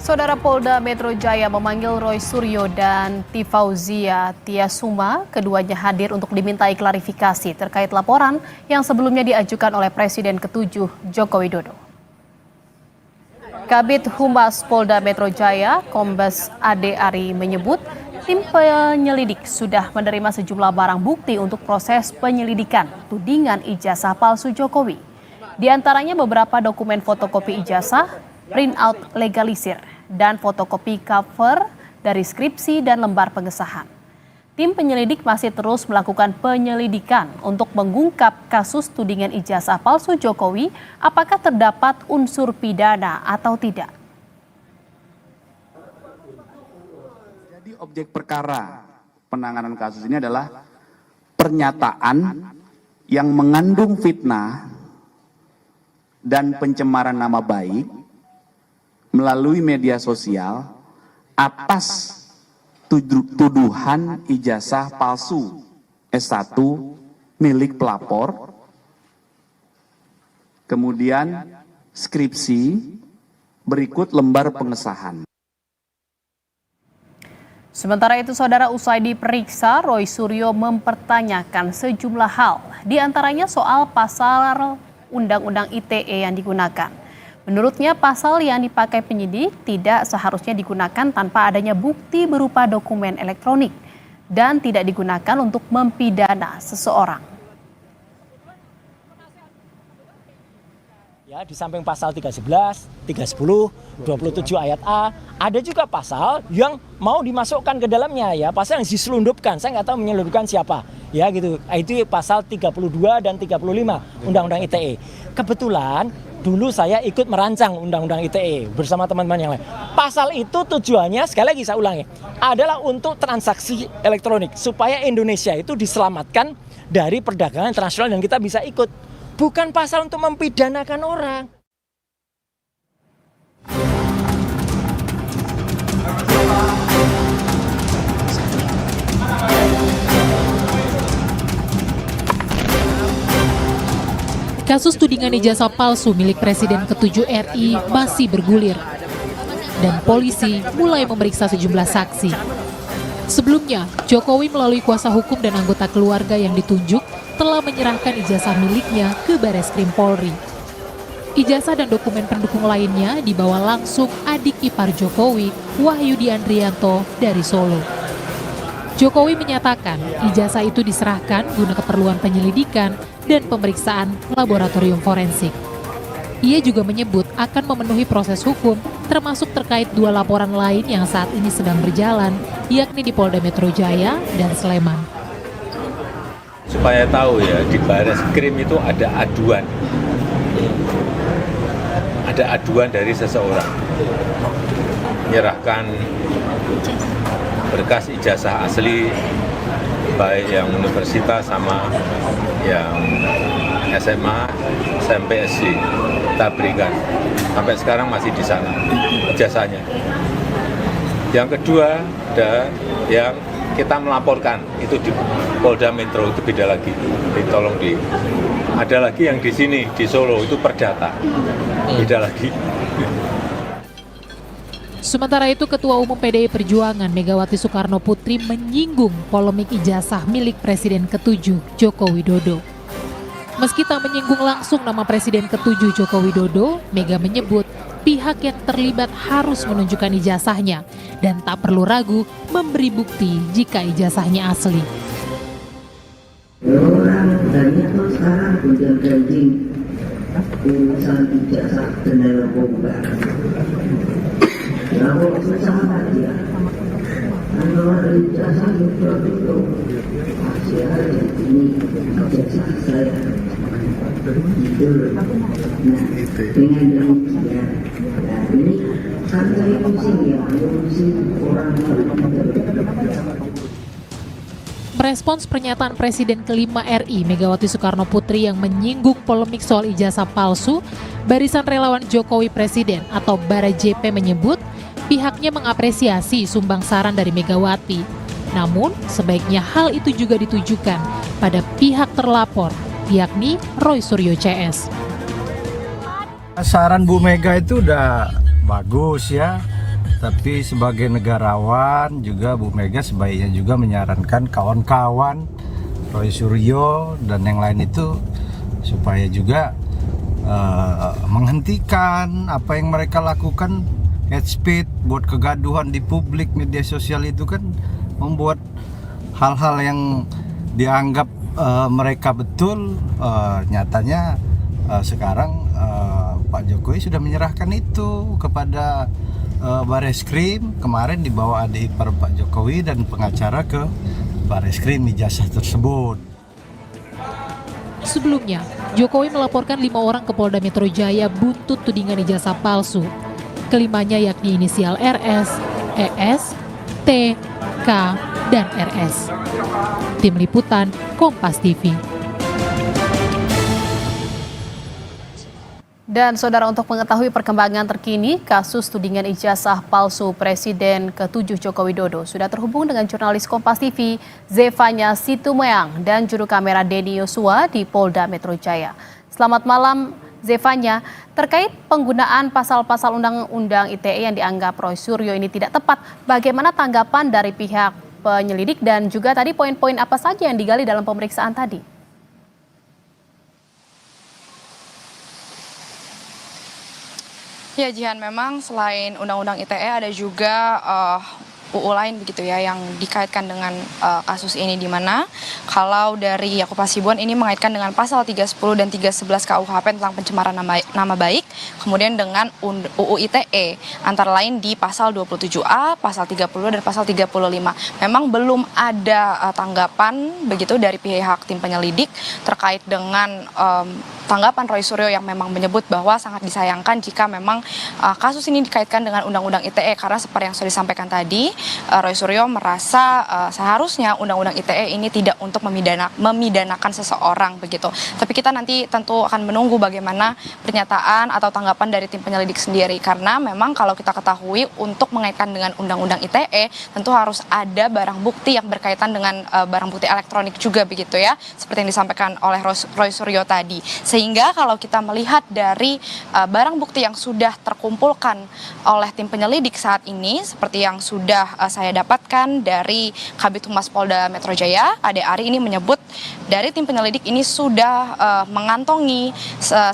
Saudara Polda Metro Jaya memanggil Roy Suryo dan Tifauzia Tiasuma. Keduanya hadir untuk dimintai klarifikasi terkait laporan yang sebelumnya diajukan oleh Presiden ke-7 Joko Widodo. Kabid Humas Polda Metro Jaya, Kombes Ade Ari menyebut tim penyelidik sudah menerima sejumlah barang bukti untuk proses penyelidikan tudingan ijazah palsu Jokowi. Di antaranya beberapa dokumen fotokopi ijazah, printout legalisir, dan fotokopi cover dari skripsi dan lembar pengesahan. Tim penyelidik masih terus melakukan penyelidikan untuk mengungkap kasus tudingan ijazah palsu Jokowi, apakah terdapat unsur pidana atau tidak. Jadi objek perkara penanganan kasus ini adalah pernyataan yang mengandung fitnah dan pencemaran nama baik melalui media sosial atas tuduhan ijazah palsu S1 milik pelapor, kemudian skripsi, berikut lembar pengesahan. Sementara itu, saudara, usai diperiksa, Roy Suryo mempertanyakan sejumlah hal, diantaranya soal pasal Undang-Undang ITE yang digunakan. Menurutnya, pasal yang dipakai penyidik tidak seharusnya digunakan tanpa adanya bukti berupa dokumen elektronik dan tidak digunakan untuk mempidana seseorang. Ya, di samping pasal 311, 310, 27 ayat A, ada juga pasal yang mau dimasukkan ke dalamnya, ya, pasal yang diselundupkan. Saya nggak tahu menyelundupkan siapa, ya gitu. Itu pasal 32 dan 35 Undang-Undang ITE. Kebetulan dulu saya ikut merancang Undang-Undang ITE bersama teman-teman yang lain. Pasal itu tujuannya, sekali lagi saya ulangi, adalah untuk transaksi elektronik supaya Indonesia itu diselamatkan dari perdagangan internasional dan kita bisa ikut. Bukan pasal untuk mempidanakan orang. Kasus tudingan ijazah palsu milik Presiden ke-7 RI masih bergulir. Dan polisi mulai memeriksa sejumlah saksi. Sebelumnya, Jokowi melalui kuasa hukum dan anggota keluarga yang ditunjuk telah menyerahkan ijazah miliknya ke Bareskrim Polri. Ijazah dan dokumen pendukung lainnya dibawa langsung adik ipar Jokowi, Wahyudi Andrianto, dari Solo. Jokowi menyatakan ijazah itu diserahkan guna keperluan penyelidikan dan pemeriksaan laboratorium forensik. Ia juga menyebut akan memenuhi proses hukum termasuk terkait 2 laporan lain yang saat ini sedang berjalan, yakni di Polda Metro Jaya dan Sleman. Supaya tahu ya, di Bareskrim itu ada aduan dari seseorang menyerahkan berkas ijazah asli baik yang universitas sama yang SMA, SMP, SD kita berikan. Sampai sekarang masih di sana ijazahnya. Yang kedua ada yang kita melaporkan, itu di Polda Metro, itu beda lagi. Ada lagi yang di sini di Solo itu perdata, beda lagi. Sementara itu, Ketua Umum PDI Perjuangan Megawati Soekarno Putri menyinggung polemik ijazah milik Presiden ke-7 Joko Widodo. Meski tak menyinggung langsung nama Presiden ke-7 Joko Widodo, Mega menyebut pihak yang terlibat harus menunjukkan ijazahnya dan tak perlu ragu memberi bukti jika ijazahnya asli. Orang tanya tuh sekarang udah gaji urusan ijazah dan narkoba. Kalau susah aja, kalau ada ijazah juga dulu masih ada ini ijazah saya. Itu, nah dengan demikian, nah ini kan saya pusing ya, pusing orang. Merespons pernyataan Presiden kelima RI Megawati Soekarno Putri yang menyinggung polemik soal ijazah palsu, Barisan Relawan Jokowi Presiden atau Bara JP menyebut pihaknya mengapresiasi sumbang saran dari Megawati. Namun, sebaiknya hal itu juga ditujukan pada pihak terlapor, yakni Roy Suryo CS. Saran Bu Mega itu udah bagus ya. Tapi sebagai negarawan juga Bu Mega sebaiknya juga menyarankan kawan-kawan Roy Suryo dan yang lain itu supaya juga menghentikan apa yang mereka lakukan, hate speech, buat kegaduhan di publik, media sosial itu kan membuat hal-hal yang dianggap mereka betul, nyatanya sekarang Pak Jokowi sudah menyerahkan itu kepada Bareskrim. Kemarin dibawa adik ipar Pak Jokowi dan pengacara ke Bareskrim ijazah tersebut. Sebelumnya, Jokowi melaporkan 5 orang ke Polda Metro Jaya buntut tudingan ijazah palsu. Kelimanya yakni inisial RS, ES, T, K, dan RS. Tim Liputan, Kompas TV. Dan saudara, untuk mengetahui perkembangan terkini kasus tudingan ijazah palsu Presiden ke-7 Joko Widodo, sudah terhubung dengan jurnalis Kompas TV Zefanya Situmeang dan juru kamera Denny Yosua di Polda Metro Jaya. Selamat malam Zefanya, terkait penggunaan pasal-pasal Undang-Undang ITE yang dianggap Roy Suryo ini tidak tepat, bagaimana tanggapan dari pihak penyelidik dan juga tadi poin-poin apa saja yang digali dalam pemeriksaan tadi? Ya Jihan, memang selain Undang-Undang ITE ada juga UU lain begitu ya yang dikaitkan dengan kasus ini, di mana kalau dari Yaakob Hasibuan ini mengaitkan dengan pasal 310 dan 311 KUHP tentang pencemaran nama baik, kemudian dengan UU ITE antara lain di pasal 27A, pasal 30 dan pasal 35. Memang belum ada tanggapan begitu dari pihak tim penyelidik terkait dengan tanggapan Roy Suryo yang memang menyebut bahwa sangat disayangkan jika memang kasus ini dikaitkan dengan Undang-Undang ITE, karena seperti yang sudah disampaikan tadi, Roy Suryo merasa seharusnya Undang-Undang ITE ini tidak untuk memidanakan seseorang begitu. Tapi kita nanti tentu akan menunggu bagaimana pernyataan atau tanggapan dari tim penyelidik sendiri, karena memang kalau kita ketahui untuk mengaitkan dengan Undang-Undang ITE tentu harus ada barang bukti yang berkaitan dengan barang bukti elektronik juga begitu ya, seperti yang disampaikan oleh Roy Suryo tadi. Sehingga kalau kita melihat dari barang bukti yang sudah terkumpulkan oleh tim penyelidik saat ini, seperti yang sudah saya dapatkan dari Kabid Humas Polda Metro Jaya, Ade Ari ini menyebut dari tim penyelidik ini sudah mengantongi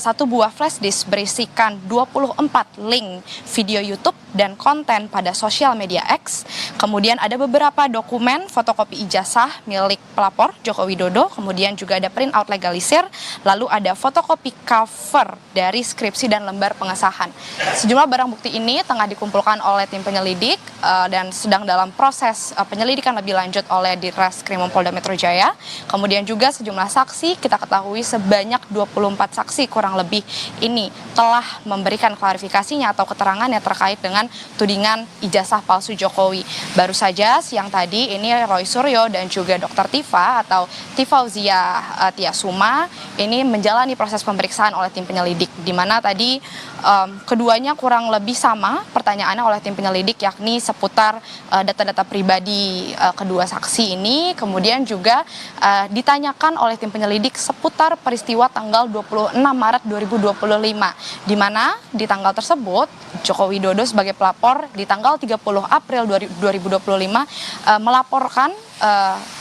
satu buah flash disk berisikan 24 link video YouTube dan konten pada sosial media X. Kemudian ada beberapa dokumen fotokopi ijazah milik pelapor Joko Widodo, kemudian juga ada print out legalisir, lalu ada fotokopi cover dari skripsi dan lembar pengesahan. Sejumlah barang bukti ini tengah dikumpulkan oleh tim penyelidik dan sedang dalam proses penyelidikan lebih lanjut oleh Ditreskrim Polda Metro Jaya. Kemudian juga sejumlah saksi, kita ketahui sebanyak 24 saksi kurang lebih ini telah memberikan klarifikasinya atau keterangannya terkait dengan tudingan ijazah palsu Jokowi. Baru saja siang tadi ini Roy Suryo dan juga Dr. Tifa atau Tifauzia Tiasuma ini menjalani proses pemeriksaan oleh tim penyelidik, di mana tadi keduanya kurang lebih sama pertanyaannya oleh tim penyelidik, yakni seputar data-data pribadi kedua saksi ini. Kemudian juga ditanyakan oleh tim penyelidik seputar peristiwa tanggal 26 Maret 2025, di mana di tanggal tersebut Joko Widodo sebagai pelapor di tanggal 30 April 2025 melaporkan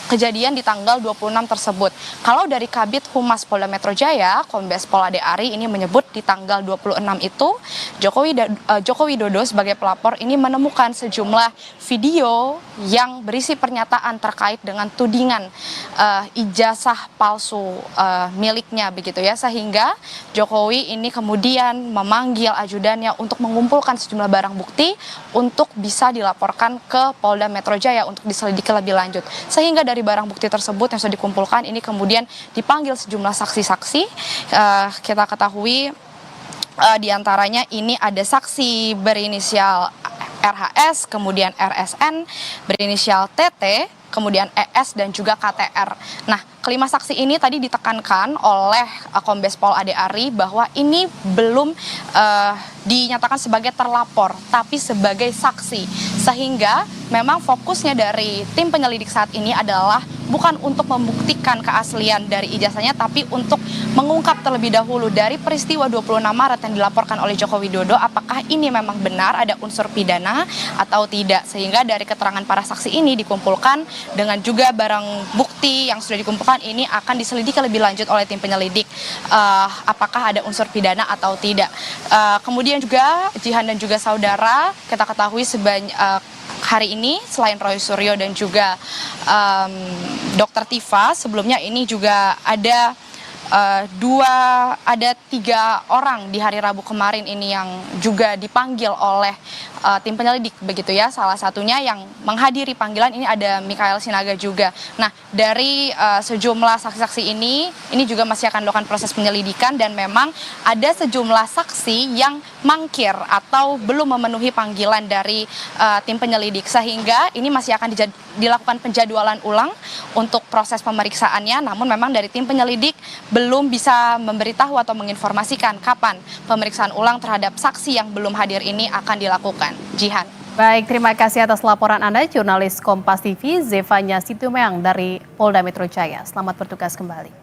kejadian di tanggal 26 tersebut. Kalau dari Kabid Humas Polda Metro Jaya, Kombes Pol Ade Ari ini menyebut di tanggal 26 itu Joko Widodo sebagai pelapor ini menemukan sejumlah video yang berisi pernyataan terkait dengan tudingan ijazah palsu miliknya begitu ya, sehingga Jokowi ini kemudian memanggil ajudannya untuk mengumpulkan sejumlah barang bukti untuk bisa dilaporkan ke Polda Metro Jaya untuk diselidiki lebih lanjut. Sehingga dari barang bukti tersebut yang sudah dikumpulkan ini kemudian dipanggil sejumlah saksi-saksi. Kita ketahui diantaranya ini ada saksi berinisial RHS, kemudian RSN, berinisial TT, kemudian ES dan juga KTR. Nah, kelima saksi ini tadi ditekankan oleh Kombes Pol Ade Ari bahwa ini belum dinyatakan sebagai terlapor, tapi sebagai saksi. Sehingga memang fokusnya dari tim penyelidik saat ini adalah bukan untuk membuktikan keaslian dari ijazahnya, tapi untuk mengungkap terlebih dahulu dari peristiwa 26 Maret yang dilaporkan oleh Joko Widodo, apakah ini memang benar ada unsur pidana atau tidak. Sehingga dari keterangan para saksi ini dikumpulkan dengan juga barang bukti yang sudah dikumpulkan ini akan diselidiki lebih lanjut oleh tim penyelidik apakah ada unsur pidana atau tidak. Kemudian juga Jihan dan juga saudara, kita ketahui hari ini selain Roy Suryo dan juga Dr. Tifa, sebelumnya ini juga ada tiga orang di hari Rabu kemarin ini yang juga dipanggil oleh tim penyelidik begitu ya. Salah satunya yang menghadiri panggilan ini ada Mikael Sinaga juga. Nah, dari sejumlah saksi-saksi ini juga masih akan dilakukan proses penyelidikan, dan memang ada sejumlah saksi yang mangkir atau belum memenuhi panggilan dari tim penyelidik, sehingga ini masih akan dilakukan penjadwalan ulang untuk proses pemeriksaannya. Namun memang dari tim penyelidik belum bisa memberitahu atau menginformasikan kapan pemeriksaan ulang terhadap saksi yang belum hadir ini akan dilakukan. Jihan. Baik, terima kasih atas laporan Anda, jurnalis Kompas TV Zevanya Situmeang dari Polda Metro Jaya. Selamat bertugas kembali.